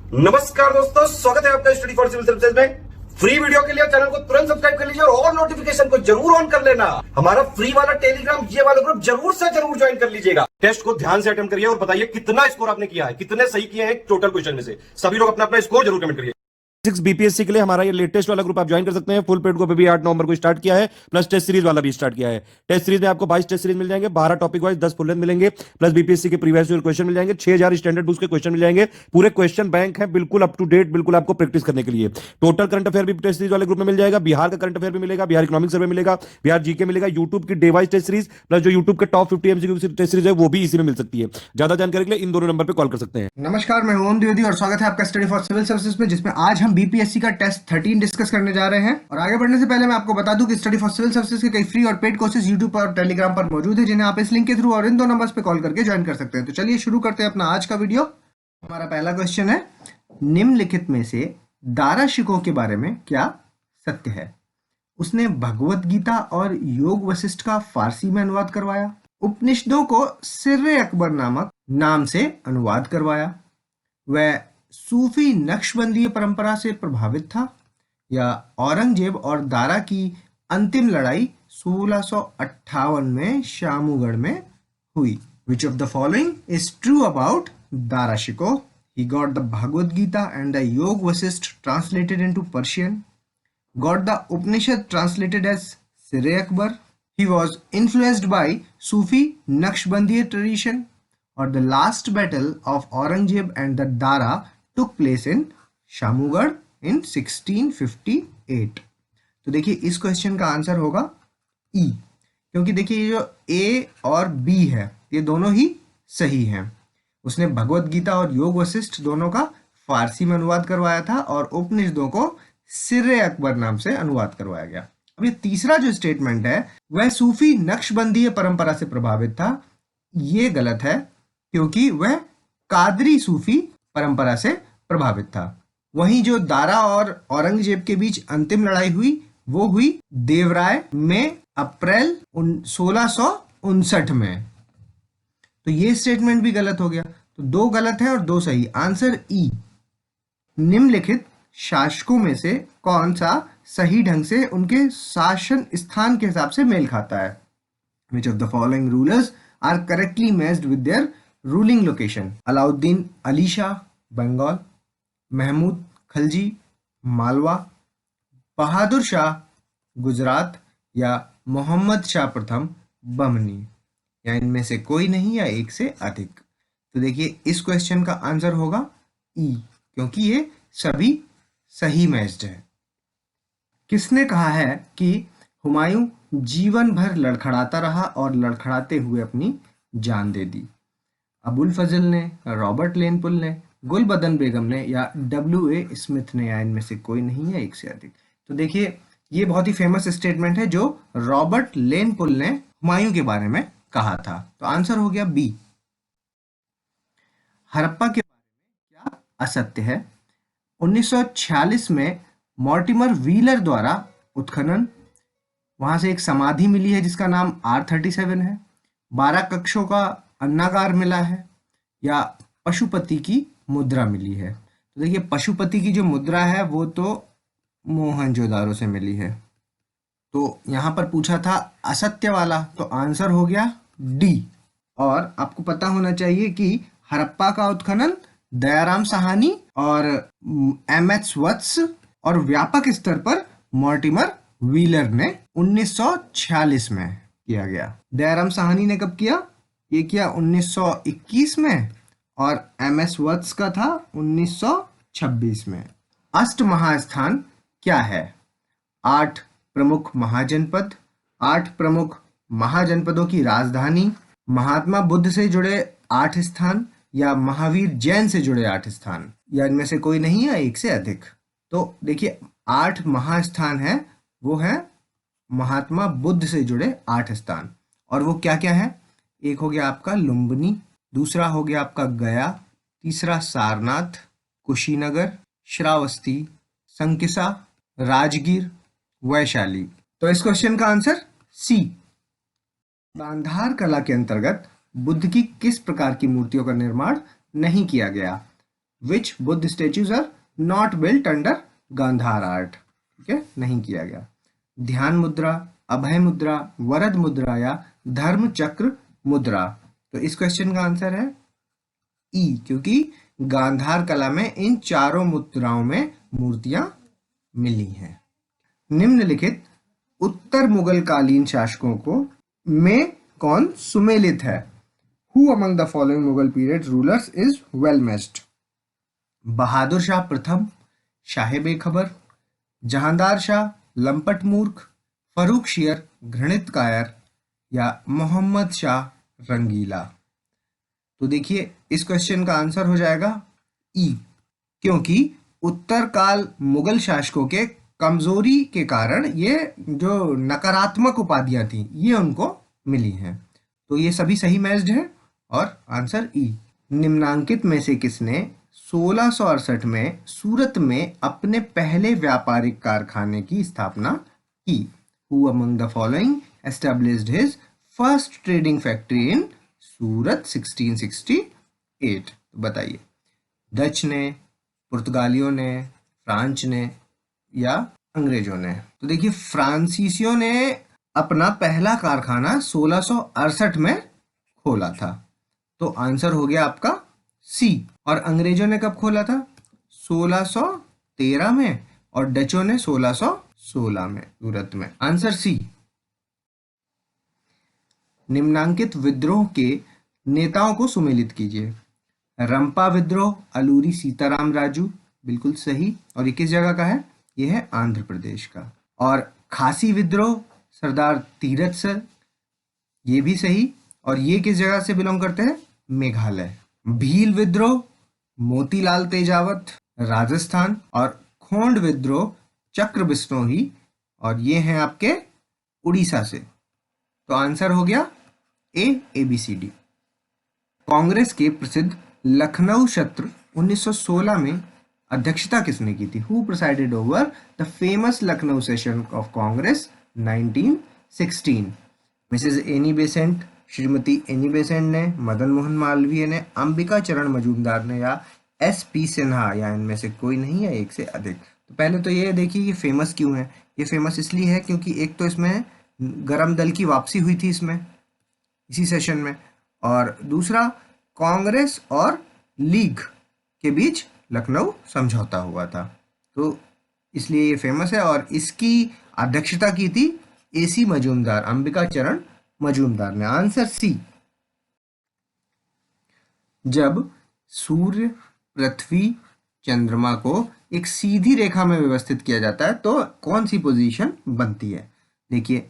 नमस्कार दोस्तों, स्वागत है आपका स्टडी फॉर सिविल सर्विसेज में। फ्री वीडियो के लिए चैनल को तुरंत सब्सक्राइब कर लीजिए और नोटिफिकेशन को जरूर ऑन कर लेना। हमारा फ्री वाला टेलीग्राम ये वाला ग्रुप जरूर से जरूर ज्वाइन कर लीजिएगा। टेस्ट को ध्यान से अटेम्प्ट करिए और बताइए कितना स्कोर आपने किया है, कितने सही किए हैं टोटल क्वेश्चन में से। सभी लोग अपना अपना स्कोर जरूर कमेंट करिए। बीपीएससी के लिए हमारा ये लेटेस्ट वाला ग्रुप आप ज्वाइन कर सकते हैं। फुल पेड को भी 8 नवंबर को स्टार्ट किया है, प्लस टेस्ट सीरीज वाला भी स्टार्ट किया है। टेस्ट सीरीज में आपको 22 टेस्ट सीरीज मिल जाएंगे, 12 टॉपिक वाइज 10 फुल लेंथ मिलेंगे, प्लस बीपीएससी के प्रीवियस ईयर क्वेश्चन मिल जाएंगे, 6000 स्टैंडर्ड बुक्स के क्वेश्चन मिल जाएंगे। पूरे क्वेश्चन बैंक है, बिल्कुल अप टू डेट, बिल्कुल आपको प्रैक्टिस करने के लिए। टोटल करंट अफेयर भी टेस्ट सीरीज वाले ग्रुप में मिल जाएगा, बिहार का करंट अफेयर भी मिलेगा, बिहार इकोनॉमिक सर्वे मिलेगा, बिहार जीके मिलेगा, यूट्यूब की day wise test series, plus जो यूट्यूब के टॉप 50 एमसीक्यू टेस्ट सीरीज है वो भी इसी में मिल सकती है। ज्यादा जानकारी के लिए इन दोनों नंबर पर कॉल कर सकते हैं। नमस्कार, मैं ओम द्विवेदी और स्वागत है आपका स्टडी फॉर सिविल सर्विसेज में, जिसमें आज हम बीपीएससी का टेस्ट 13 डिस्कस करने जा रहे हैं। और आगे बढ़ने से पहले मैं आपको बता दूं कि स्टडी फॉर सिविल सर्विसेज के कई फ्री और पेड कोर्सेज यूट्यूब पर और टेलीग्राम पर मौजूद है, जिन्हें आप इस लिंक के थ्रू और इन दो नंबर्स पे कॉल करके ज्वाइन कर सकते हैं। तो चलिए शुरू करते हैं अपना आज का वीडियो। हमारा पहला क्वेश्चन है, निम्नलिखित में से दाराशिकोह के बारे में क्या सत्य है? उसने भगवत गीता और योग वशिष्ठ का फारसी में अनुवाद करवाया, उपनिषदों को सिर्रे अकबर नामक नाम से अनुवाद करवाया, वह सूफी नक्शबंदीय परंपरा से प्रभावित था, या औरंगजेब और दारा की अंतिम लड़ाई 1658 में शामूगढ़ में हुई। Which of the following is true about Darashikoh? He got the Bhagavad Gita and the Yog Vasisht translated into Persian, got the Upanishad translated as Sirre Akbar. He was influenced by Sufi Naqshbandiya tradition, or the last battle of Aurangzeb and the Dara took place in Shamugarh in 1658। तो देखिए इस question का answer होगा ई, क्योंकि देखिए ये जो ए और बी है ये दोनों ही सही हैं। उसने भगवत गीता और योग वशिष्ठ दोनों का फारसी में अनुवाद करवाया था और उपनिषदों को सिर्रे अकबर नाम से अनुवाद करवाया गया। अब ये तीसरा जो स्टेटमेंट है, वह सूफी नक्शबंदीय परंपरा से प्रभावित था, ये गलत है, क्योंकि वह कादरी सूफी परंपरा से प्रभावित था। वहीं जो दारा और औरंगजेब के बीच अंतिम लड़ाई हुई वो हुई देवराय में अप्रैल 1659 में। तो ये स्टेटमेंट भी गलत हो गया। तो दो गलत है और दो सही। आंसर ई। निम्नलिखित शासकों में से कौन सा सही ढंग से उनके शासन स्थान के हिसाब से मेल खाता है? Which of the following rulers are correctly matched with their ruling location? Alauddin Ali Shah Bengal, Mahmood Khalji Malwa, Bahadur Shah Gujarat, या मोहम्मद शाह प्रथम बमनी, या इनमें से कोई नहीं या एक से अधिक। तो देखिए इस क्वेश्चन का आंसर होगा ई, क्योंकि ये सभी सही मैच्ड है। किसने कहा है कि हुमायूं जीवन भर लड़खड़ाता रहा और लड़खड़ाते हुए अपनी जान दे दी? अबुल फजल ने, रॉबर्ट लेनपुल ने, गुलबदन बेगम ने, या W.A. स्मिथ ने, या इनमें से कोई नहीं है एक से अधिक। तो देखिए ये बहुत ही फेमस स्टेटमेंट है जो रॉबर्ट लेनपुल ने हुमायूं के बारे में कहा था। तो आंसर हो गया बी। हड़प्पा के बारे में क्या असत्य है? 1946 में मॉर्टिमर व्हीलर द्वारा उत्खनन, वहां से एक समाधि मिली है जिसका नाम R37 है, 12 कक्षों का अन्नागार मिला है, या पशुपति की मुद्रा मिली है। तो देखिए पशुपति की जो मुद्रा है वो तो मोहनजोदारो से मिली है। तो यहाँ पर पूछा था असत्य वाला, तो आंसर हो गया डी। और आपको पता होना चाहिए कि हड़प्पा का उत्खनन दयाराम साहनी और M.H. वत्स और व्यापक स्तर पर मॉर्टिमर व्हीलर ने 1946 में किया गया। दयाराम साहनी ने कब किया? ये किया 1921 में, और M.S. वत्स का था 1926 में। अष्ट महास्थान क्या है? 8 प्रमुख महाजनपद, 8 प्रमुख महाजनपदों की राजधानी, महात्मा बुद्ध से जुड़े 8 स्थान, या महावीर जैन से जुड़े 8 स्थान, या इनमें से कोई नहीं या एक से अधिक। तो देखिए 8 महास्थान है, वो है महात्मा बुद्ध से जुड़े 8 स्थान। और वो क्या क्या है? एक हो गया आपका लुम्बिनी, दूसरा हो गया आपका गया, तीसरा सारनाथ, कुशीनगर, श्रावस्ती, संकिसा, राजगीर, वैशाली। तो इस क्वेश्चन का आंसर सी। गांधार कला के अंतर्गत बुद्ध की किस प्रकार की मूर्तियों का निर्माण नहीं किया गया? Which Buddha statues are not built under Gandhara art. ठीक है, नहीं किया गया। ध्यान मुद्रा, अभय मुद्रा, वरद मुद्रा या धर्म चक्र मुद्रा। तो इस क्वेश्चन का आंसर है ई, क्योंकि गांधार कला में इन चारों मुद्राओं में मूर्तियां मिली हैं। निम्नलिखित उत्तर मुगल कालीन शासकों को में कौन सुमेलित है? Who among the following Mughal period rulers is well matched? Bahadur Shah प्रथम, शाह बेखबर, जहांदार शाह लंपट मूर्ख, फरूख शेर घृणित कायर या मोहम्मद शाह रंगीला। तो देखिए इस क्वेश्चन का आंसर हो जाएगा ई, क्योंकि उत्तर काल मुगल शासकों के कमजोरी के कारण ये जो नकारात्मक उपाधियां थी ये उनको मिली हैं। तो ये सभी सही मैच्ड है और आंसर ई। निम्नांकित में से किसने 1668 में सूरत में अपने पहले व्यापारिक कारखाने की स्थापना की? Who among the following established his first trading factory in सूरत 1668? तो बताइए, डच ने, पुर्तगालियों ने, फ्रांच ने या अंग्रेजों ने? तो देखिए फ्रांसीसियों ने अपना पहला कारखाना 1668 में खोला था, तो आंसर हो गया आपका सी। और अंग्रेजों ने कब खोला था? 1613 में, और डचों ने 1616 में सूरत में। Answer C. निम्नांकित विद्रोह के नेताओं को सुमेलित कीजिए। रंपा विद्रोह अलूरी सीताराम राजू, बिल्कुल सही। और ये किस जगह का है? ये है आंध्र प्रदेश का। और खासी विद्रोह सरदार तीरथ सर, ये भी सही। और ये किस जगह से बिलोंग करते हैं? मेघालय। भील विद्रोह मोतीलाल तेजावत, राजस्थान। और खोंड विद्रोह चक्र बिश्नोई, और ये हैं आपके उड़ीसा से। तो आंसर हो गया A B C D. Congress के प्रसिद्ध लखनऊ सत्र 1916 में अध्यक्षता किसने की थी? Who presided over the famous Lucknow session of Congress 1916? Mrs Annie Besant, श्रीमती एनी बेसेंट ने, मदन मोहन मालवीय ने, अंबिका चरण मजूमदार ने या SP सिन्हा, या इनमें से कोई नहीं है एक से अधिक? तो पहले तो ये देखिए ये फेमस क्यों है। ये फेमस इसलिए है क्योंकि एक तो इसमें गरम दल की वापसी हुई थी इसमें, इसी सेशन में, और दूसरा कांग्रेस और लीग के बीच लखनऊ समझौता हुआ था, तो इसलिए ये फेमस है। और इसकी अध्यक्षता की थी AC मजूमदार, अंबिका चरण मजूमदार ने। Answer C. जब सूर्य, पृथ्वी, चंद्रमा को एक सीधी रेखा में व्यवस्थित किया जाता है तो कौन सी पोजीशन बनती है? देखिए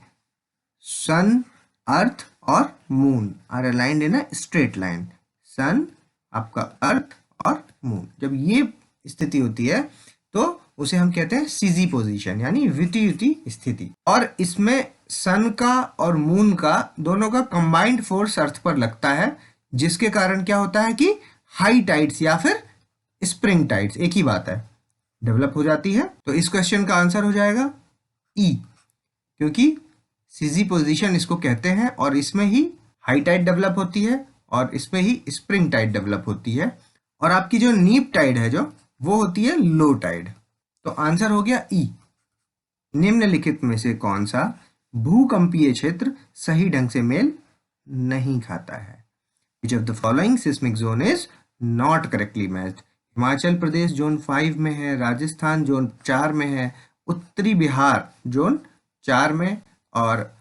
सन, अर्थ और moon are aligned in a straight line. Sun, आपका अर्थ और मून, जब ये स्थिति होती है तो उसे हम कहते हैं सीजी पोजीशन, यानी विषुवती स्थिति। और इसमें सन का और मून का दोनों का कंबाइंड फोर्स अर्थ पर लगता है, जिसके कारण क्या होता है कि हाई टाइड्स या फिर स्प्रिंग टाइड्स, एक ही बात है, डेवलप हो जाती है। तो इस क्वेश्चन का आंसर हो जाएगा ई, क्योंकि सीजी पोजीशन इसको कहते हैं और इसमें ही हाई टाइड डेवलप होती है और इसमें ही स्प्रिंग टाइड डेवलप होती है, और आपकी जो नीप टाइड है जो वो होती है लो टाइड। तो आंसर हो गया ई। निम्नलिखित में से कौन सा भूकंपीय क्षेत्र सही ढंग से मेल नहीं खाता है? Which of the following seismic zone is not correctly matched? Himachal Pradesh zone 5 में है, राजस्थान जोन 4 में है, उत्तरी बिहार जोन 4 में और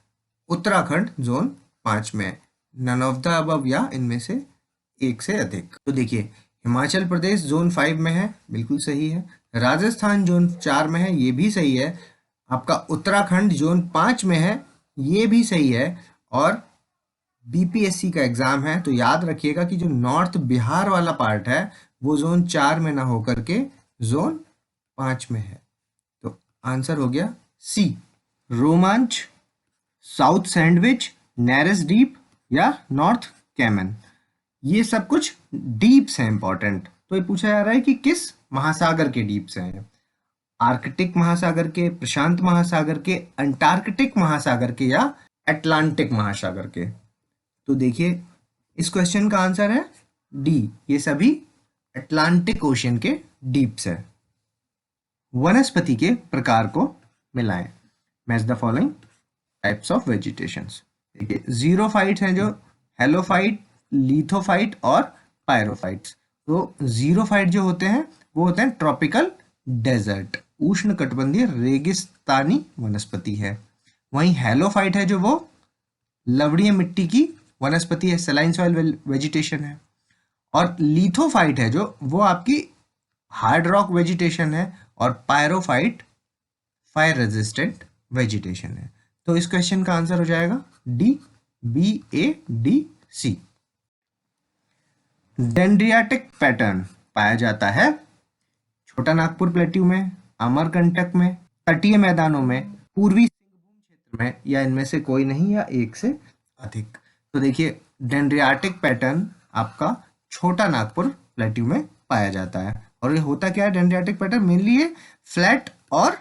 उत्तराखंड जोन 5 में। नन ऑफ द अबव या इनमें से एक से अधिक। तो देखिए हिमाचल प्रदेश जोन 5 में है, बिल्कुल सही है। राजस्थान जोन 4 में है, ये भी सही है। आपका उत्तराखंड जोन 5 में है, ये भी सही है। और BPSC का एग्जाम है तो याद रखिएगा कि जो नॉर्थ बिहार वाला पार्ट है वो जोन 4 में ना होकर के जोन 5 में है। तो आंसर हो गया सी। रोमांच, साउथ सैंडविच, नेरेस डीप या नॉर्थ कैमन, ये सब कुछ डीप्स हैं इंपॉर्टेंट। तो ये पूछा जा रहा है कि किस महासागर के डीप्स हैं? आर्कटिक महासागर के, प्रशांत महासागर के, अंटार्कटिक महासागर के या अटलांटिक महासागर के? तो देखिए इस क्वेश्चन का आंसर है डी, ये सभी अटलांटिक ओशन के डीप से। वनस्पति के प्रकार को मिलाएं। Match the following types of vegetations. देखिए जीरोफाइट्स हैं जो हेलोफाइट, लिथोफाइट और पायरोफाइट्स। तो जीरोफाइट जो होते हैं वो होते हैं ट्रॉपिकल डेजर्ट, उष्ण कटिबंधीय रेगिस्तानी वनस्पति है। वहीं हेलोफाइट है जो वो लवणीय मिट्टी की वनस्पति है, सलाइन सॉइल वेजिटेशन है। और लिथोफाइट है जो वो आपकी हार्ड रॉक वेजिटेशन है। और पायरोफाइट फायर रेजिस्टेंट वेजिटेशन है। तो इस क्वेश्चन का आंसर हो जाएगा डी, बी, ए, डी, सी। डेंड्रियाटिक पैटर्न पाया जाता है छोटा नागपुर प्लेट्यू में, अमरकंटक में, तटीय मैदानों में, पूर्वी सिंहभूम क्षेत्र में, या इनमें से कोई नहीं या एक से अधिक। तो देखिए डेंड्रियाटिक पैटर्न आपका छोटा नागपुर प्लेट्यू में पाया जाता है। और ये होता क्या है डेंड्रियाटिक पैटर्न? मेनली ये फ्लैट और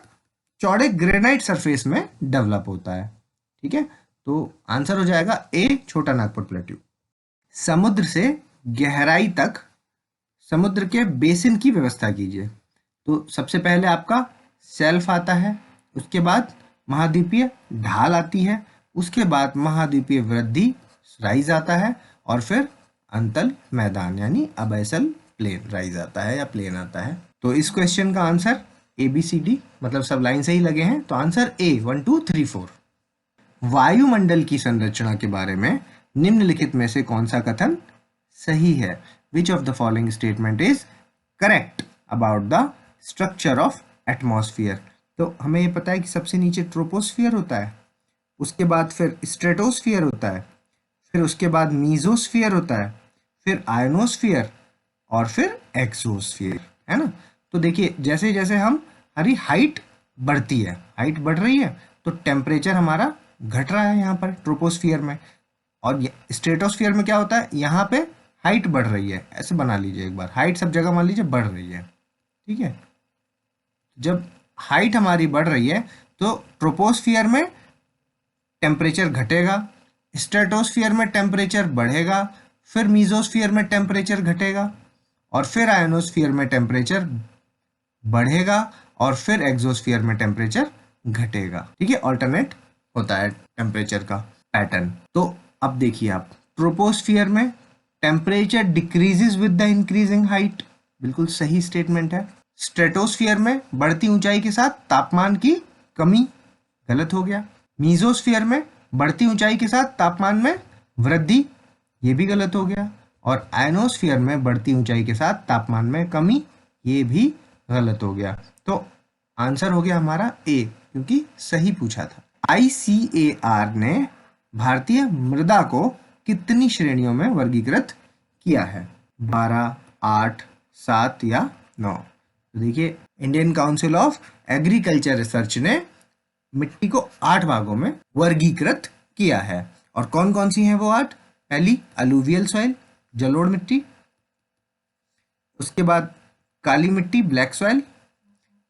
चौड़े ग्रेनाइट सरफेस में डेवलप होता है। ठीक है, तो आंसर हो जाएगा ए, छोटा नागपुर प्लेट्यू। समुद्र से गहराई तक समुद्र के बेसिन की व्यवस्था कीजिए। तो सबसे पहले आपका शेल्फ आता है, उसके बाद महाद्वीपीय ढाल आती है, उसके बाद महाद्वीपीय वृद्धि राइज आता है, और फिर अंतल मैदान यानी अबैसल प्लेन राइज आता है या प्लेन आता है। तो इस क्वेश्चन का answer A B C D, मतलब सब लाइन से ही लगे हैं, तो आंसर ए 1 2 3 4। वायुमंडल की संरचना के बारे में निम्नलिखित में से कौन सा कथन सही है? Which of the following statement is correct about the structure of atmosphere? तो हमें ये पता है कि सबसे नीचे ट्रोपोस्फियर होता है, उसके बाद फिर स्ट्रेटोस्फियर होता है, फिर उसके बाद मीजोस्फियर होता है, फिर आयनोस्फियर और फिर एक्सोस्फियर, है ना। तो देखिए जैसे जैसे हमारी हाइट बढ़ती है, हाइट बढ़ रही है, तो टेम्परेचर हमारा घट रहा है यहाँ पर ट्रोपोस्फियर में। और स्ट्रेटोस्फियर में क्या होता है? यहाँ पे हाइट बढ़ रही है, ऐसे बना लीजिए एक बार, हाइट सब जगह मान लीजिए बढ़ रही है। ठीक है, जब हाइट हमारी बढ़ रही है तो ट्रोपोस्फियर में टेम्परेचर घटेगा, स्ट्रेटोस्फियर में टेम्परेचर बढ़ेगा, फिर मीजोस्फियर में टेम्परेचर घटेगा, और फिर आयनोस्फियर में टेम्परेचर बढ़ेगा, और फिर एक्सोस्फियर में टेम्परेचर घटेगा। ठीक है, ऑल्टरनेट होता है टेम्परेचर का पैटर्न। तो अब देखिए आप, ट्रोपोस्फियर में temperature decreases with the increasing height, बिल्कुल सही स्टेटमेंट है। स्ट्रेटोस्फियर में बढ़ती ऊंचाई के साथ तापमान की कमी, गलत हो गया। मीजोस्फियर में बढ़ती ऊंचाई के साथ तापमान में वृद्धि, ये भी गलत हो गया। और आयनोस्फियर में बढ़ती ऊंचाई के साथ तापमान में कमी, ये भी गलत हो गया। तो आंसर हो गया हमारा ए, क्योंकि सही पूछा था। ICAR ने भारतीय मृदा को कितनी श्रेणियों में वर्गीकृत किया है? 12, 8, 7 या 9? तो देखिए Indian council of agriculture research ने मिट्टी को 8 भागों में वर्गीकृत किया है। और कौन कौन सी हैं वो 8? पहली अलूवियल सॉइल, जलोढ़ मिट्टी, उसके बाद काली मिट्टी ब्लैक सॉइल,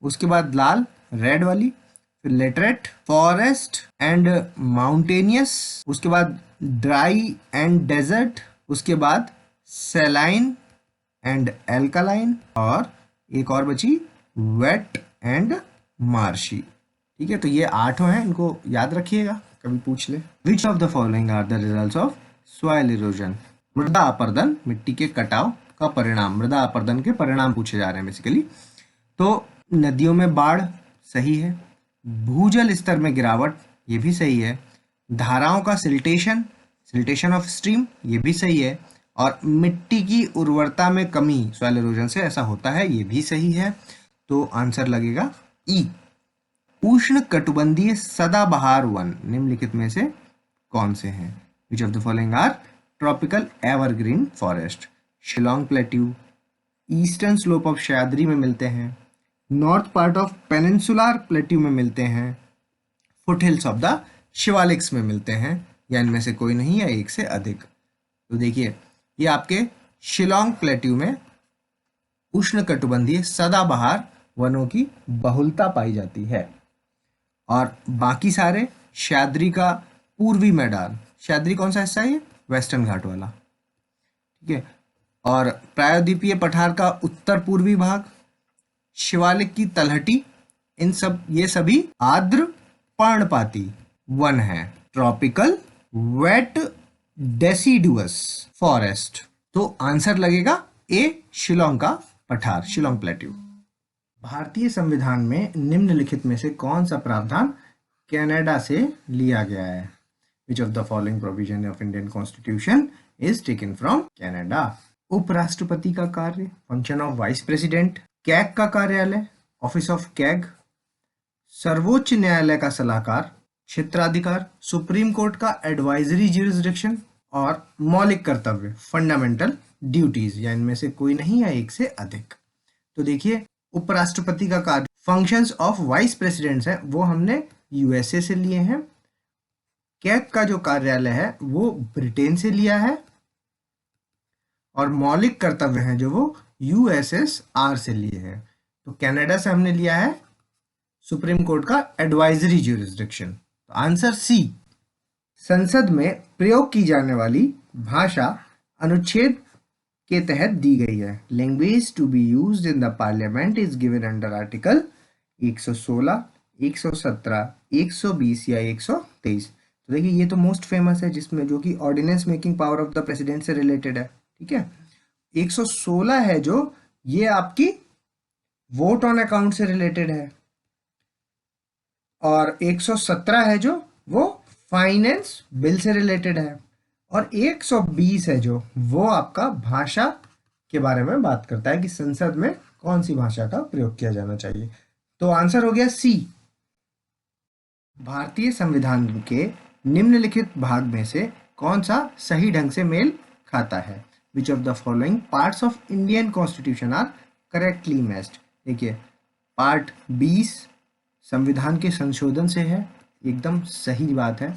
उसके बाद लाल रेड वाली, फिर लेटरेट, फॉरेस्ट एंड माउंटेनियस, उसके बाद ड्राई एंड डेजर्ट, उसके बाद सेलाइन एंड एल्कालाइन, और एक और बची वेट एंड मार्शी। ठीक है, तो ये 8 हैं, इनको याद रखिएगा, कभी पूछ ले। Which of the following are the results of soil erosion? मृदा अपर्दन, मिट्टी के कटाव का परिणाम, मृदा अपर्दन के परिणाम पूछे जा रहे हैं बेसिकली। तो नदियों में बाढ़, सही है। भूजल स्तर में गिरावट, ये भी सही है। धाराओं का सिल्टेशन ऑफ स्ट्रीम, ये भी सही है। और मिट्टी की उर्वरता में कमी सॉइल इरोजन से ऐसा होता है, ये भी सही है। तो आंसर लगेगा ई। उष्ण कटिबंधीय सदाबहार वन निम्नलिखित में से कौन से हैं? Which of the following are tropical evergreen forest? Shillong plateau, eastern slope of Sahyadri में मिलते हैं, north part of peninsular plateau में मिलते हैं, फुटहिल्स ऑफ द शिवालिक्स में मिलते हैं, या इनमें से कोई नहीं या एक से अधिक? तो देखिए ये आपके शिलोंग प्लेट्यू में उष्ण कटिबंधीय सदाबहार वनों की बहुलता पाई जाती है। और बाकी सारे सह्याद्री का पूर्वी मैदान, सह्याद्री कौन सा हिस्सा है? ये वेस्टर्न घाट वाला। ठीक है, और प्रायद्वीपीय पठार का उत्तर पूर्वी भाग, शिवालिक की तलहटी, ये सभी आर्द्र पर्णपाती वन है। Tropical wet deciduous forest. तो आंसर लगेगा ए, शिलोंग का पठार, शिलोंग प्लेट्यू। भारतीय संविधान में निम्नलिखित में से कौन सा प्रावधान कनाडा से लिया गया है? Which of the following provision of Indian Constitution is taken from Canada? उपराष्ट्रपति का कार्य, function of vice president, CAG का कार्यालय, ऑफिस ऑफ कैग, सर्वोच्च न्यायालय का सलाहकार, क्षेत्राधिकार, सुप्रीम कोर्ट का एडवाइजरी ज्यूरिसडिक्शन, और मौलिक कर्तव्य, फंडामेंटल ड्यूटीज, या इनमें से कोई नहीं या एक से अधिक। तो देखिए, उपराष्ट्रपति का कार्य, फंक्शंस ऑफ वाइस प्रेसिडेंट्स हैं, वो हमने यूएसए से लिए हैं। कैग का जो कार्यालय है वो ब्रिटेन से लिया है, और मौलिक कर्तव्य हैं जो वो यूएसएसआर से लिए हैं। तो कनाडा से हमने लिया है सुप्रीम कोर्ट का एडवाइजरी ज्यूरिसडिक्शन। तो आंसर सी। संसद में प्रयोग की जाने वाली भाषा अनुच्छेद के तहत दी गई है। Language to be used in the parliament is given under article 116, 117, 120 या 123। तो देखिए, ये तो मोस्ट फेमस है, जिसमें जो कि ordinance making power of the president से रिलेटेड है। ठीक है, 116 है जो ये आपकी वोट ऑन अकाउंट से रिलेटेड है, और 117 है जो वो फाइनेंस बिल से रिलेटेड है, और 120 है जो वो आपका भाषा के बारे में बात करता है कि संसद में कौन सी भाषा का प्रयोग किया जाना चाहिए। तो आंसर हो गया सी। भारतीय संविधान के निम्नलिखित भाग में से कौन सा सही ढंग से मेल खाता है? Which of the following parts of Indian Constitution are correctly matched? देखिए, पार्ट 20 संविधान के संशोधन से है, एकदम सही बात है।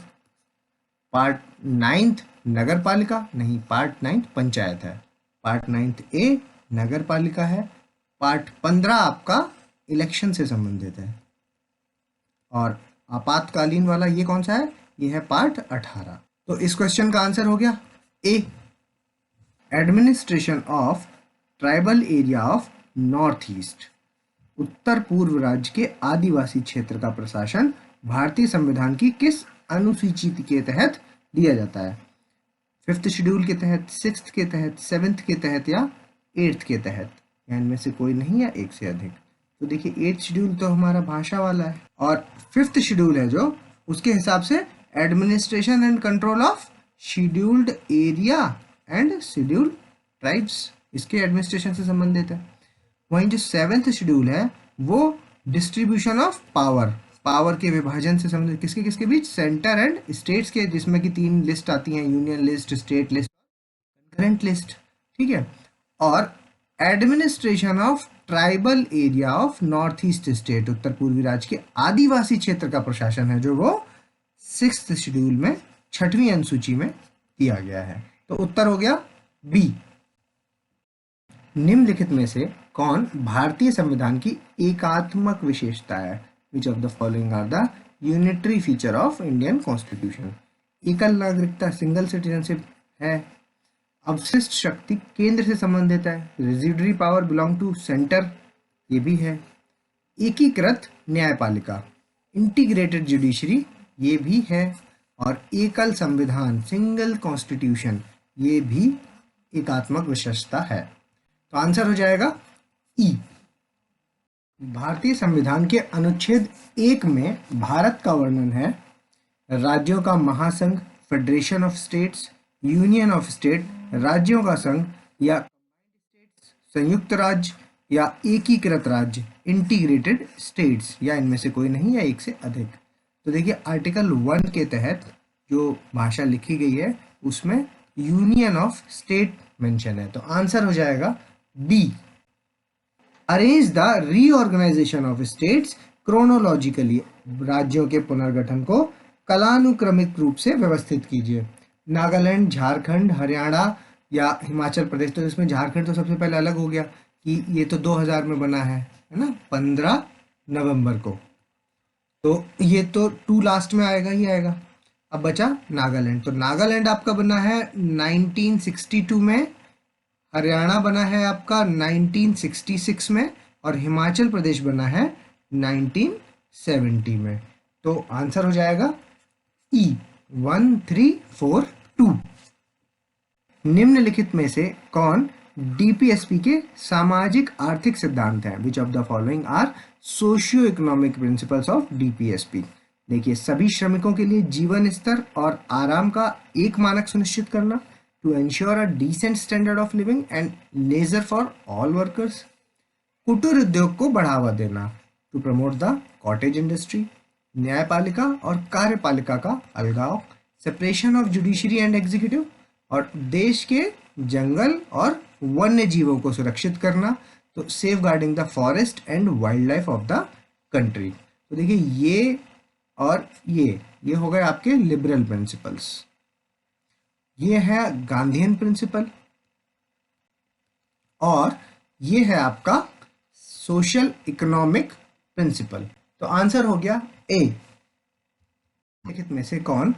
पार्ट 9 नगर पालिका नहीं, पार्ट 9 पंचायत है। पार्ट 9 ए नगर पालिका है। पार्ट 15 आपका इलेक्शन से संबंधित है, और आपातकालीन वाला ये कौन सा है? ये है पार्ट 18। तो इस क्वेश्चन का आंसर हो गया A. Administration of tribal area of north east, उत्तर पूर्व राज्य के आदिवासी क्षेत्र का प्रशासन भारतीय संविधान की किस अनुसूची के तहत दिया जाता है? 5th शेड्यूल के तहत, 6th के तहत, 7th के तहत या 8th के तहत, या इनमें से कोई नहीं या एक से अधिक। तो देखिए, 8th शेड्यूल तो हमारा भाषा वाला है, और 5th शेड्यूल है जो उसके हिसाब से administration and control of scheduled area and scheduled tribes, इसके एडमिनिस्ट्रेशन से संबंधित है। वहीं जो 7th शेड्यूल है वो डिस्ट्रीब्यूशन ऑफ पावर, पावर के विभाजन से संबंधित, किसके किसके बीच? सेंटर एंड स्टेट्स के, जिसमें कि 3 लिस्ट आती हैं, union list, state list, concurrent list. ठीक है, और administration of tribal area of north east state, उत्तर पूर्वी राज्य के आदिवासी क्षेत्र का प्रशासन है जो वो 6th शेड्यूल में 6वीं अनुसूची में दिया गया है। तो उत्तर हो गया बी। निम्नलिखित में से कौन भारतीय संविधान की एकात्मक विशेषता है? Which of the following are the unitary feature of Indian Constitution? एकल नागरिकता, सिंगल सिटीजनशिप है। अवशिष्ट शक्ति केंद्र से संबंधित है। Residuary power belong to centre, ये भी है। एकीकृत न्यायपालिका, इंटीग्रेटेड जुडिशरी, ये भी है। और एकल संविधान, सिंगल कॉन्स्टिट्यूशन, ये भी एकात्मक विशेषता है। तो आंसर हो जाएगा ई। भारतीय संविधान के अनुच्छेद 1 में भारत का वर्णन है राज्यों का महासंघ, federation of states, union of state, राज्यों का संघ, या संयुक्त राज्य, या एकीकृत राज्य, इंटीग्रेटेड स्टेट्स, या इनमें से कोई नहीं या एक से अधिक। तो देखिए, आर्टिकल 1 के तहत जो भाषा लिखी गई है उसमें यूनियन ऑफ स्टेट मेंशन है। तो आंसर हो जाएगा B. Arrange the reorganization of states chronologically, राज्यों के पुनर्गठन को कालानुक्रमिक रूप से व्यवस्थित कीजिए। नागालैंड, झारखंड, हरियाणा या हिमाचल प्रदेश, तो इसमें झारखंड तो सबसे पहले अलग हो गया कि ये तो 2000 में बना है ना, 15 नवंबर को, तो ये तो 2 लास्ट में आएगा ही आएगा। अब बचा नागालैंड, तो नागालैंड आपका बना है 1962 में, हरियाणा बना है आपका 1966 में और हिमाचल प्रदेश बना है 1970 में। तो आंसर हो जाएगा ई 1342। निम्नलिखित में से कौन डीपीएसपी के सामाजिक आर्थिक सिद्धांत हैं? Which of the following are socio economic principles of DPSP? देखिए, सभी श्रमिकों के लिए जीवन स्तर और आराम का एक मानक सुनिश्चित करना, to ensure a decent standard of living and leisure for all workers, कुटीर उद्योग को बढ़ावा देना, to promote the cottage industry, न्यायपालिका और कार्यपालिका का अलगाव, separation of judiciary and executive, और देश के जंगल और वन्य जीवों को सुरक्षित करना, to safeguarding the forest and wildlife of the country. तो देखिए, ये और ये हो गए आपके लिबरल प्रिंसिपल्स। ये है गांधीयन प्रिंसिपल और ये है आपका सोशल इकोनॉमिक प्रिंसिपल। तो आंसर हो गया ए। निम्नलिखित में से कौन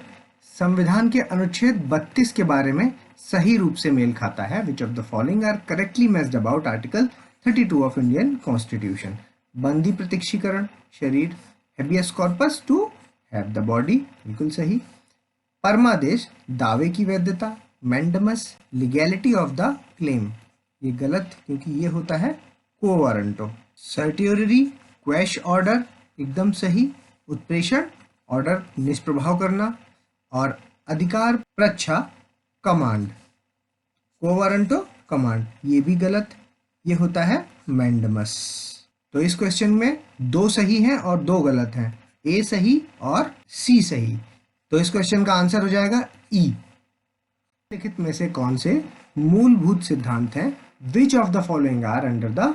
संविधान के अनुच्छेद 32 के बारे में सही रूप से मेल खाता है? Which of the following are correctly matched about article 32 of Indian constitution? बंदी प्रत्यक्षीकरण शरीर, habeas corpus to have the body, बिल्कुल सही। परमादेश दावे की वैधता, mandamus legality of the claim, ये गलत क्योंकि ये होता है को वारंटो। सर्टियोररी क्वैश ऑर्डर एकदम सही। उत्प्रेषण ऑर्डर निष्प्रभाव करना और अधिकार प्रच्छा कमांड, को वारंटो कमांड, ये भी गलत, ये होता है मैंडमस। तो इस क्वेश्चन में 2 सही हैं और 2 गलत हैं, ए सही और सी सही। तो इस क्वेश्चन का आंसर हो जाएगा ई। लिखित में से कौन से मूलभूत सिद्धांत हैं? Which of the following are under the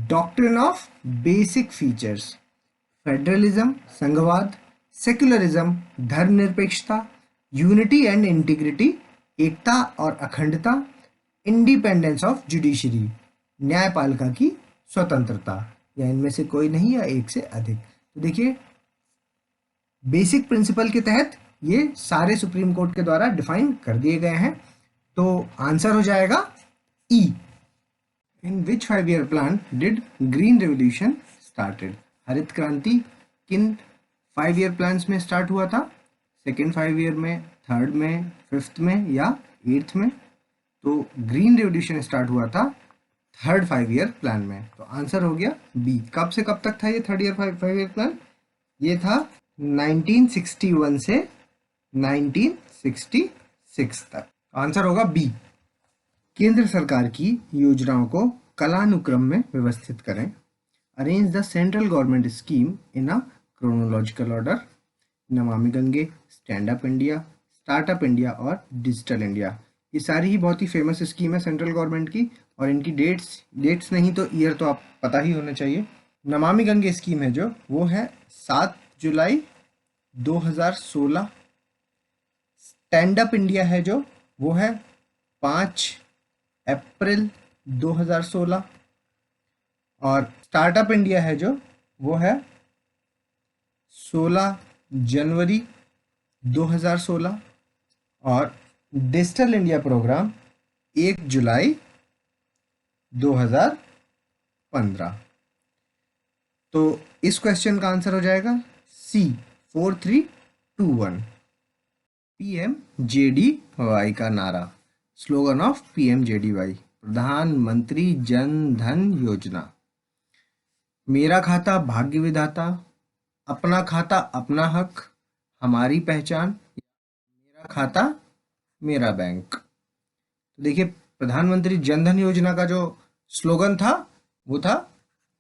doctrine of basic features? Federalism संघवाद, सेक्युलरिज्म धर्मनिरपेक्षता, यूनिटी एंड इंटीग्रिटी एकता और अखंडता, इंडिपेंडेंस ऑफ जुडिशरी न्यायपालिका की स्वतंत्रता, या इनमें से कोई नहीं या एक से अधिक। तो देखिए, बेसिक प्रिंसिपल के तहत ये सारे सुप्रीम कोर्ट के द्वारा डिफाइन कर दिए गए हैं। तो आंसर हो जाएगा ई। इन विच 5-year plan did green revolution started? हरित क्रांति किन 5-year प्लान्स में स्टार्ट हुआ था? सेकेंड 5-year में, थर्ड में, फिफ्थ में या 8th में? तो ग्रीन रेवोल्यूशन स्टार्ट हुआ था थर्ड 5-year प्लान में। तो आंसर हो गया बी। कब से कब तक था ये थर्ड ईयर 5-year प्लान? ये था 1961 से 1966 तक। आंसर होगा बी। केंद्र सरकार की योजनाओं को कालानुक्रम में व्यवस्थित करें। Arrange the central government scheme in a chronological order. Namami Gange, stand up India, startup India और डिजिटल इंडिया, ये सारी ही बहुत ही फेमस स्कीम है सेंट्रल गवर्नमेंट की, और इनकी डेट्स नहीं तो ईयर तो आप पता ही होना चाहिए। नमामि गंगे स्कीम है जो, वो है 7 जुलाई 2016। स्टैंड अप इंडिया है जो, वो है 5 अप्रैल 2016। और स्टार्टअप इंडिया है जो, वो है 16 जनवरी 2016। और डिजिटल इंडिया प्रोग्राम 1 जुलाई 2015। तो इस क्वेश्चन का आंसर हो जाएगा सी 4321। PMJDY का नारा, स्लोगन ऑफ PMJDY, प्रधानमंत्री जन धन योजना। मेरा खाता भाग्य विधाता, अपना खाता अपना हक, हमारी पहचान, मेरा खाता मेरा बैंक। तो देखिए, प्रधानमंत्री जन धन योजना का जो स्लोगन था वो था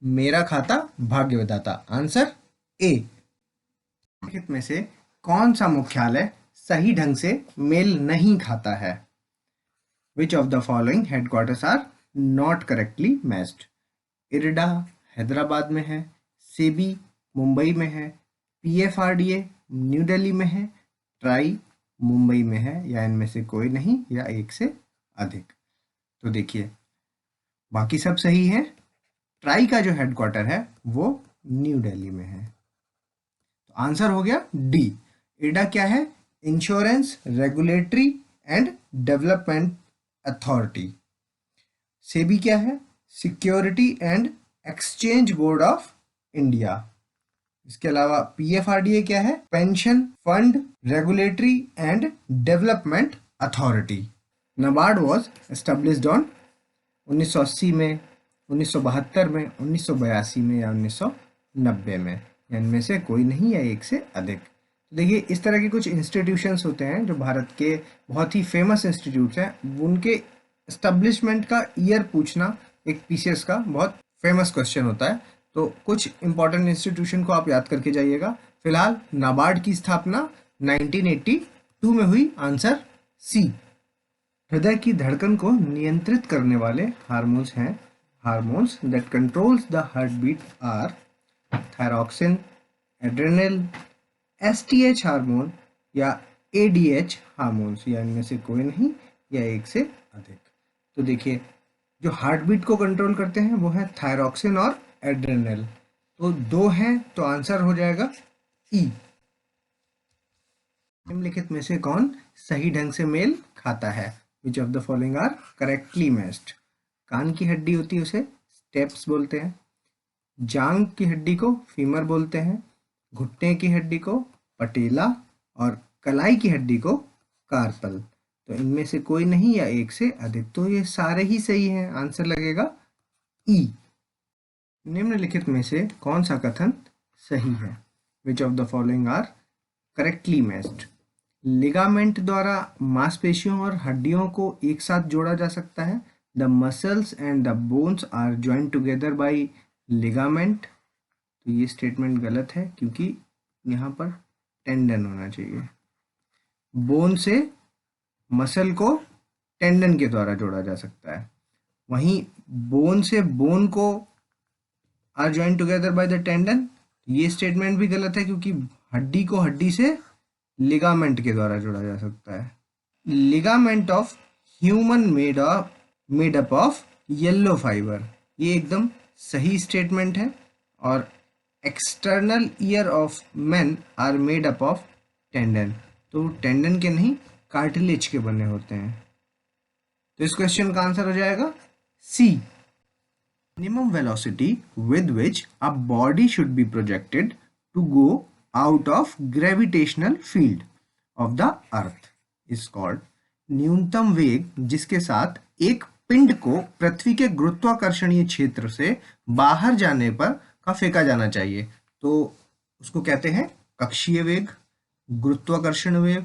मेरा खाता भाग्य विधाता। Answer A. निम्नलिखित में से कौन सा मुख्यालय सही ढंग से मेल नहीं खाता है? Which of the following headquarters are not correctly matched? IRDA Hyderabad में है, सेबी मुंबई में है, PFRDA न्यू दिल्ली में है, ट्राई मुंबई में है, या इनमें से कोई नहीं या एक से अधिक। तो देखिए, बाकी सब सही है। ट्राई का जो हेडक्वार्टर है वो न्यू दिल्ली में है। तो आंसर हो गया डी। इरडा क्या है? Insurance regulatory and development authority. SEBI क्या है? Security and exchange board of India. इसके अलावा पीएफआरडीए क्या है? Pension fund regulatory and development authority. NABARD was established on 1980 में, 1972 में, 1982 में या 1990 में, इनमें से कोई नहीं या एक से अधिक। तो देखिए इस तरह के कुछ इंस्टीट्यूशंस होते हैं जो भारत के बहुत ही फेमस इंस्टीट्यूट्स हैं, उनके एस्टेब्लिशमेंट का ईयर पूछना एक पीसीएस का बहुत फेमस क्वेश्चन होता है। तो कुछ इंपॉर्टेंट इंस्टीट्यूशन को आप याद करके जाइएगा। फिलहाल नाबार्ड की स्थापना 1982 में हुई, आंसर सी। हृदय की धड़कन को नियंत्रित करने वाले हार्मोन्स हैं, hormones that controls the heart beat are thyroxine, adrenal, STH hormone या एडीएच हार्मोन्स, या इनमें से कोई नहीं या एक से अधिक। तो देखिए जो हार्ट बीट को कंट्रोल करते हैं वो है थायरॉक्सिन और एड्रेनल, तो दो हैं, तो आंसर हो जाएगा ई। निम्नलिखित में से कौन सही ढंग से मेल खाता है? Which of the following are correctly matched? कान की हड्डी होती है उसे स्टेप्स बोलते हैं, जांग की हड्डी को फीमर बोलते हैं, घुटने की हड्डी को पटेला और कलाई की हड्डी को कार्पल। तो इनमें से कोई नहीं या एक से अधिक, तो ये सारे ही सही हैं, आंसर लगेगा ई। निम्नलिखित में से कौन सा कथन सही है? Which of the following are correctly matched? Ligament द्वारा मांसपेशियों और हड्डियों को एक साथ जोड़ा जा सकता है। The muscles and the bones are joint together by ligament. तो ये स्टेटमेंट गलत है क्योंकि यहाँ पर टेंडन होना चाहिए। बोन से मसल को टेंडन के द्वारा जोड़ा जा सकता है, वहीं बोन से बोन को are joint together by the tendon, ये स्टेटमेंट भी गलत है क्योंकि हड्डी को हड्डी से लिगामेंट के द्वारा जोड़ा जा सकता है। Ligament of human made up of yellow fibre, ये एकदम सही स्टेटमेंट है। और external ear of man are made up of tendon, तो टेंडन के नहीं कार्टिलेज के बने होते हैं। तो इस क्वेश्चन का आंसर हो जाएगा C. Minimum velocity with which a body should be projected to go out of gravitational field of the earth is called. न्यूनतम वेग जिसके साथ एक पिंड को पृथ्वी के गुरुत्वाकर्षणीय क्षेत्र से बाहर जाने पर का फेंका जाना चाहिए, तो उसको कहते हैं कक्षीय वेग, गुरुत्वाकर्षण वेग,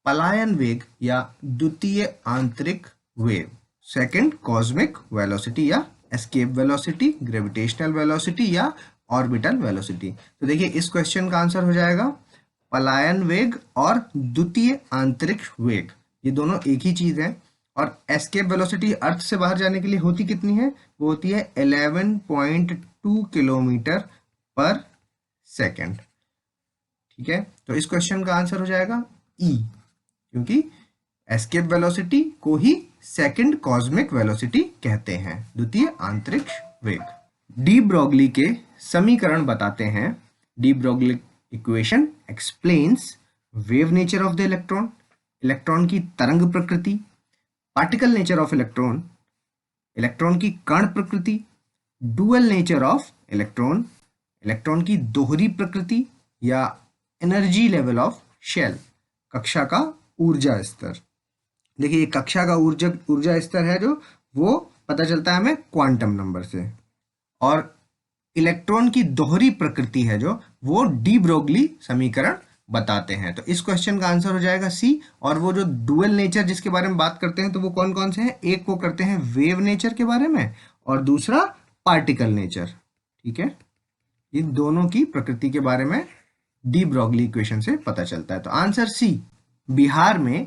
पलायन वेग या द्वितीय आंतरिक वेग। सेकंड कॉस्मिक वेलोसिटी या एस्केप वेलोसिटी, ग्रेविटेशनल वेलोसिटी या ऑर्बिटल वेलोसिटी। तो देखिए इस क्वेश्चन का आंसर हो जाएगा पलायन वेग और द्वितीय आंतरिक वेग, ये दोनों एक ही चीज है। और एस्केप वेलोसिटी अर्थ से बाहर जाने के लिए होती कितनी है? वो होती है 11.2 किलोमीटर पर सेकेंड। ठीक है, तो इस क्वेश्चन का आंसर हो जाएगा ई, क्योंकि एस्केप वेलोसिटी को ही सेकंड कॉस्मिक वेलोसिटी कहते हैं, द्वितीय आंतरिक वेग। डी ब्रोगली के समीकरण बताते हैं। De Broglie equation explains wave nature of the electron, electron की तरंग प्रकृति, particle nature of electron, electron की कण प्रकृति, dual nature of electron, electron की दोहरी प्रकृति या एनर्जी लेवल ऑफ शेल, कक्षा का ऊर्जा स्तर। देखिए कक्षा का ऊर्जा स्तर है जो वो पता चलता है हमें क्वांटम नंबर से, और इलेक्ट्रॉन की दोहरी प्रकृति है जो वो डी ब्रोगली समीकरण बताते हैं। तो इस क्वेश्चन का आंसर हो जाएगा सी। और वो जो डुअल नेचर जिसके बारे में बात करते हैं तो वो कौन कौन से हैं? एक को करते हैं वेव नेचर के बारे में और दूसरा पार्टिकल नेचर। ठीक है, इन दोनों की प्रकृति के बारे में डी ब्रोगली इक्वेशन से पता चलता है। तो आंसर सी। बिहार में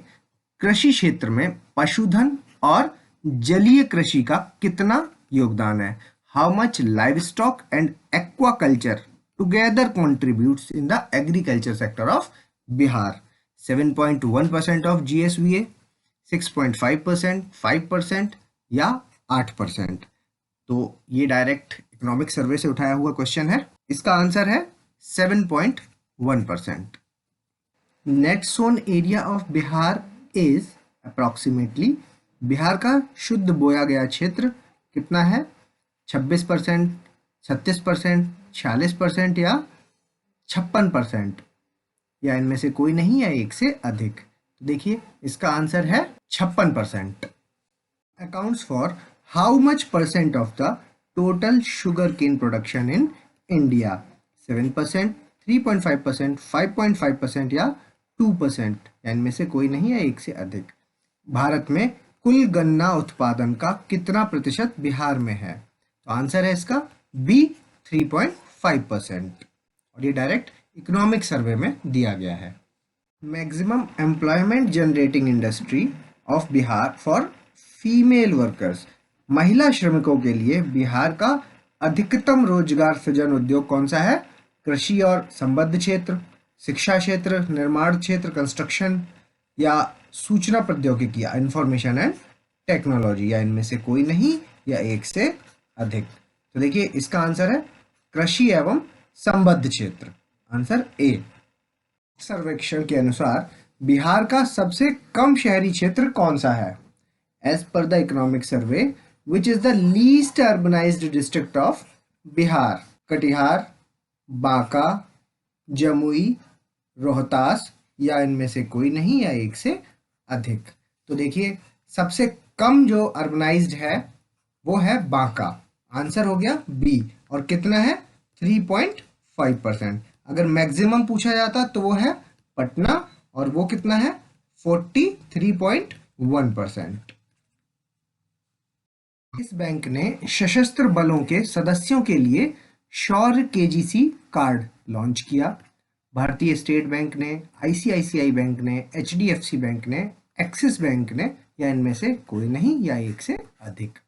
कृषि क्षेत्र में पशुधन और जलीय कृषि का कितना योगदान है? How much livestock and aquaculture together contributes in the agriculture sector of Bihar? 7.1% of GSVA, 6.5%, 5% या 8%? तो ये डायरेक्ट इकोनॉमिक सर्वे से उठाया हुआ क्वेश्चन है। इसका आंसर है 7.1%। Net sown area of Bihar is approximately, Bihar का शुद्ध बोया गया क्षेत्र कितना है? 26%, 36%, 46% या 56%, या इनमें से कोई नहीं या एक से अधिक। तो देखिए इसका आंसर है 56%। Accounts for how much percent of the total sugar cane production in India? 7%, 3.5%, 5.5% या 2%, या इनमें से कोई नहीं या एक से अधिक। भारत में कुल गन्ना उत्पादन का कितना प्रतिशत बिहार में है? तो आंसर है इसका बी, 3.5%, और ये डायरेक्ट इकोनॉमिक सर्वे में दिया गया है। Maximum employment generating industry of Bihar for female workers, महिला श्रमिकों के लिए बिहार का अधिकतम रोजगार सृजन उद्योग कौन सा है? कृषि और संबद्ध क्षेत्र, शिक्षा क्षेत्र, निर्माण क्षेत्र, कंस्ट्रक्शन, या सूचना प्रौद्योगिकी या इंफॉर्मेशन एंड टेक्नोलॉजी, या इनमें से कोई नहीं या एक से अधिक। तो देखिए इसका आंसर है कृषि एवं संबद्ध क्षेत्र, आंसर ए। सर्वेक्षण के अनुसार बिहार का सबसे कम शहरी क्षेत्र कौन सा है? As per the economic survey which is the least urbanized district of Bihar? Katihar, Banka, Jamui, Rohtas, या इनमें से कोई नहीं या एक से अधिक। तो देखिए सबसे कम जो अर्बनाइज्ड है वो है बांका, आंसर हो गया बी, और कितना है? 3.5%। अगर मैक्सिमम पूछा जाता तो वो है पटना, और वो कितना है? 43.1%। इस बैंक ने सशस्त्र बलों के सदस्यों के लिए शौर्य केजीसी कार्ड लॉन्च किया? भारतीय स्टेट बैंक ने, आईसीआईसीआई बैंक ने, एचडीएफसी बैंक ने, एक्सिस बैंक ने, या इनमें से कोई नहीं या एक से अधिक।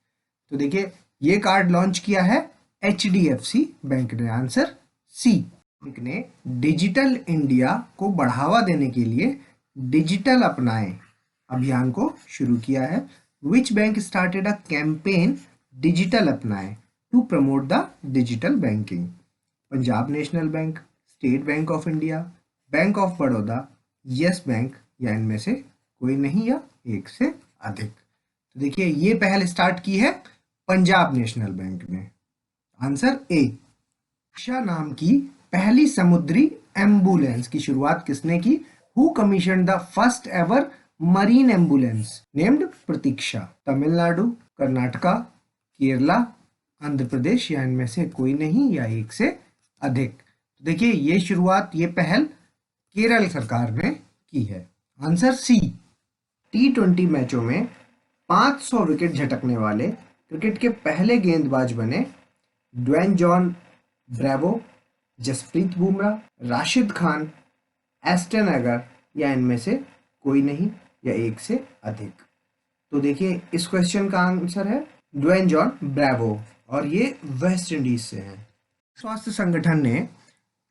तो देखिए ये कार्ड लॉन्च किया है एचडीएफसी बैंक ने, आंसर सी। बैंक ने डिजिटल इंडिया को बढ़ावा देने के लिए डिजिटल अपनाएं अभियान को शुरू किया है? Which bank started a campaign digital अपनाएं to promote the digital banking? Punjab national bank, state bank of India, bank of Baroda, yes bank, या इनमें से कोई नहीं या एक से अधिक। तो देखिए ये पहल स्टार्ट की है पंजाब नेशनल बैंक ने, आंसर ए। प्रतीक्षा नाम की पहली समुद्री एम्बुलेंस की शुरुआत किसने की? Who commission the first ever marine ambulance named प्रतीक्षा? तमिलनाडु, कर्नाटका, केरला, आंध्र प्रदेश, या इनमें से कोई नहीं या एक से अधिक। तो देखिए ये शुरुआत, ये पहल केरल सरकार ने की है, आंसर सी। T20 मैचों में 500 विकेट झटकने वाले क्रिकेट के पहले गेंदबाज बने Dwayne John Bravo, Jasprit Bumrah, Rashid Khan, Ashton Agar, या इनमें से कोई नहीं या एक से अधिक। तो देखिए इस क्वेश्चन का आंसर है ड्वेन जॉन ब्रेवो, और ये वेस्ट इंडीज से हैं। स्वास्थ्य संगठन ने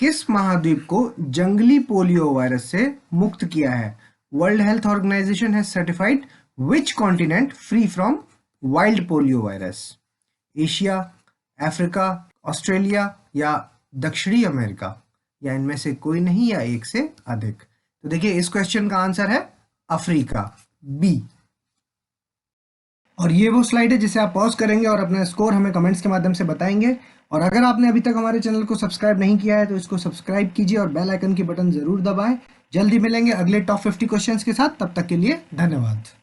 किस महाद्वीप को जंगली पोलियो वायरस से मुक्त किया है? World Health Organization has certified which continent free from wild polio virus? Asia, Africa, Australia, या दक्षिणी अमेरिका, या इनमें से कोई नहीं या एक से अधिक। तो देखिए इस क्वेश्चन का आंसर है अफ्रीका, बी। और ये वो स्लाइड है जिसे आप पॉज करेंगे और अपना स्कोर हमें कमेंट्स के माध्यम से बताएंगे। और अगर आपने अभी तक हमारे चैनल को सब्सक्राइब नहीं किया है तो इसको सब्सक्राइब कीजिए और बेल आइकन की बटन जरूर दबाएं। जल्दी मिलेंगे अगले टॉप 50 क्वेश्चंस के साथ, तब तक के लिए धन्यवाद।